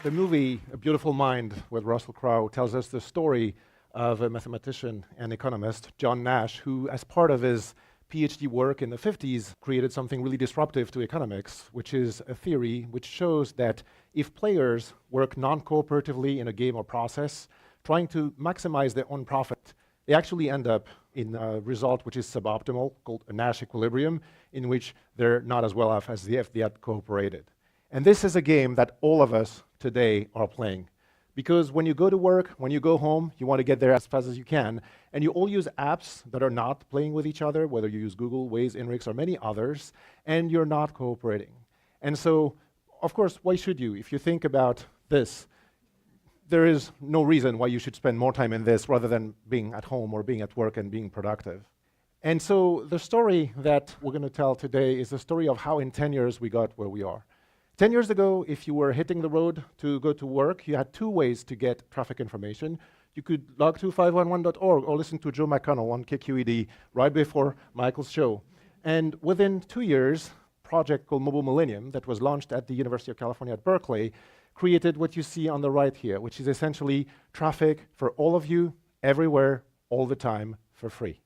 The movie A Beautiful Mind with Russell Crowe tells us the story of a mathematician and economist, John Nash, who, as part of his PhD work in the 50s, created something really disruptive to economics, which is a theory which shows that if players work non-cooperatively in a game or process, trying to maximize their own profit, they actually end up in a result which is suboptimal, called a Nash equilibrium, in which they're not as well off as if they had cooperated. And this is a game that all of us today are playing. Because when you go to work, when you go home, you want to get there as fast as you can, and you all use apps that are not playing with each other, whether you use Google, Waze, Inrix, or many others, and you're not cooperating. And so, of course, why should you? If you think about this, there is no reason why you should spend more time in this rather than being at home or being at work and being productive. And so the story that we're going to tell today is the story of how in 10 years we got where we are. 10 years ago, if you were hitting the road to go to work, you had two ways to get traffic information. You could log to 511.org or listen to Joe McConnell on KQED right before Michael's show. And within 2 years, a project called Mobile Millennium that was launched at the University of California at Berkeley created what you see on the right here, which is essentially traffic for all of you, everywhere, all the time, for free.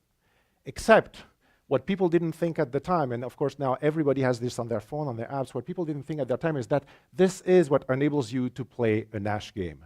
Except what people didn't think at the time, and of course now everybody has this on their phone, on their apps, what people didn't think at that time is that this is what enables you to play a Nash game.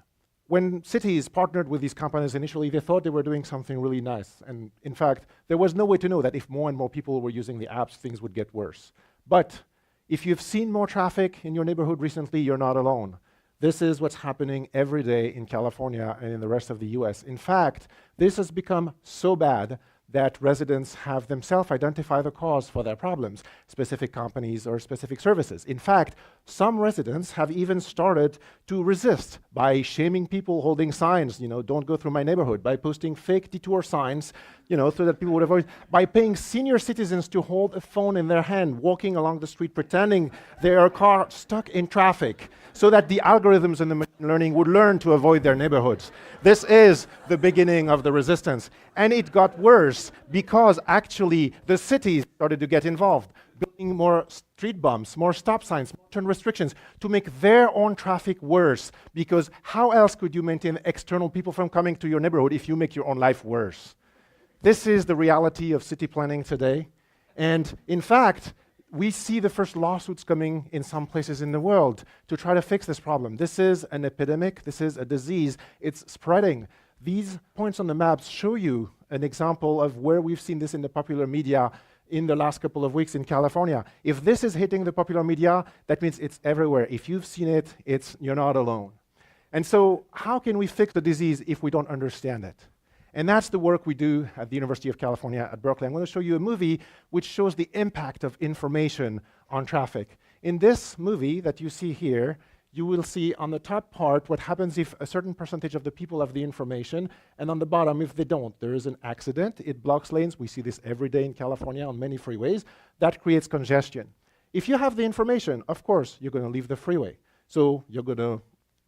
When cities partnered with these companies initially, they thought they were doing something really nice. And in fact, there was no way to know that if more and more people were using the apps, things would get worse. But if you've seen more traffic in your neighborhood recently, you're not alone. This is what's happening every day in California and in the rest of the US. In fact, this has become so bad that residents have themselves identify the cause for their problems, specific companies or specific services. In fact, some residents have even started to resist by shaming people holding signs, don't go through my neighborhood, by posting fake detour signs, so that people would avoid, by paying senior citizens to hold a phone in their hand, walking along the street pretending they are car stuck in traffic, so that the algorithms and the machine learning would learn to avoid their neighborhoods. This is the beginning of the resistance. And it got worse because actually the cities started to get involved, building more street bumps, more stop signs, more turn restrictions to make their own traffic worse. Because how else could you maintain external people from coming to your neighborhood if you make your own life worse? This is the reality of city planning today. And in fact, we see the first lawsuits coming in some places in the world to try to fix this problem. This is an epidemic. This is a disease. It's spreading. These points on the maps show you an example of where we've seen this in the popular media in the last couple of weeks in California. If this is hitting the popular media, that means it's everywhere. If you've seen it, you're not alone. And so how can we fix the disease if we don't understand it? And that's the work we do at the University of California at Berkeley. I'm going to show you a movie which shows the impact of information on traffic. In this movie that you see here, you will see on the top part what happens if a certain percentage of the people have the information, and on the bottom if they don't. There is an accident, it blocks lanes. We see this every day in California on many freeways. That creates congestion. If you have the information, of course, you're going to leave the freeway. So you're going to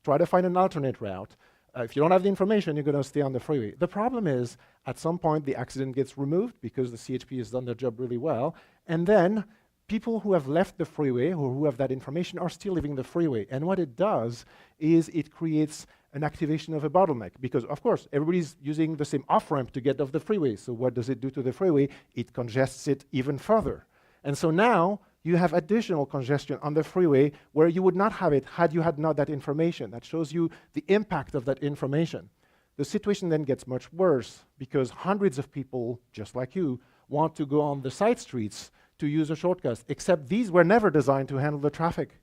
try to find an alternate route. If you don't have the information, you're going to stay on the freeway. The problem is, at some point, the accident gets removed because the CHP has done their job really well, and then people who have left the freeway or who have that information are still leaving the freeway. And what it does is it creates an activation of a bottleneck because, of course, everybody's using the same off-ramp to get off the freeway. So what does it do to the freeway? It congests it even further. And so now you have additional congestion on the freeway where you would not have it had you had not that information. That shows you the impact of that information. The situation then gets much worse because hundreds of people, just like you, want to go on the side streets to use a shortcut, except these were never designed to handle the traffic.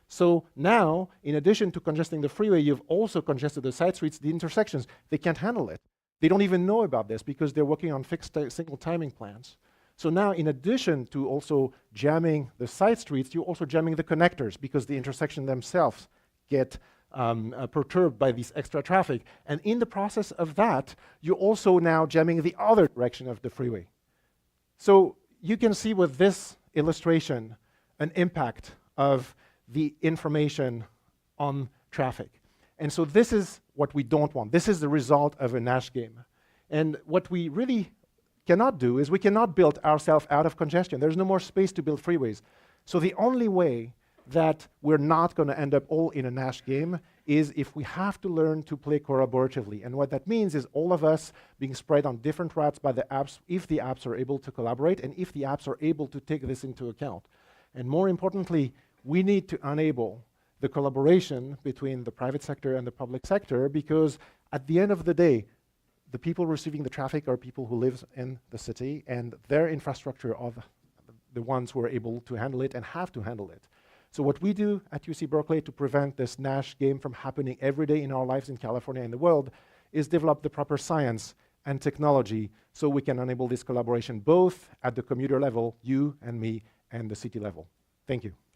So now, in addition to congesting the freeway, you've also congested the side streets, the intersections. They can't handle it. They don't even know about this because they're working on fixed single timing plans. So now, in addition to also jamming the side streets, you're also jamming the connectors because the intersections themselves get perturbed by this extra traffic. And in the process of that, you're also now jamming the other direction of the freeway. So you can see with this illustration an impact of the information on traffic. And so this is what we don't want. This is the result of a Nash game. And what we really cannot do is we cannot build ourselves out of congestion. There's no more space to build freeways. So the only way that we're not going to end up all in a Nash game is if we have to learn to play collaboratively. And what that means is all of us being spread on different routes by the apps, if the apps are able to collaborate and if the apps are able to take this into account. And more importantly, we need to enable the collaboration between the private sector and the public sector, because at the end of the day, the people receiving the traffic are people who live in the city, and their infrastructure are the ones who are able to handle it and have to handle it. So what we do at UC Berkeley to prevent this Nash game from happening every day in our lives in California and the world is develop the proper science and technology so we can enable this collaboration both at the commuter level, you and me, and the city level. Thank you.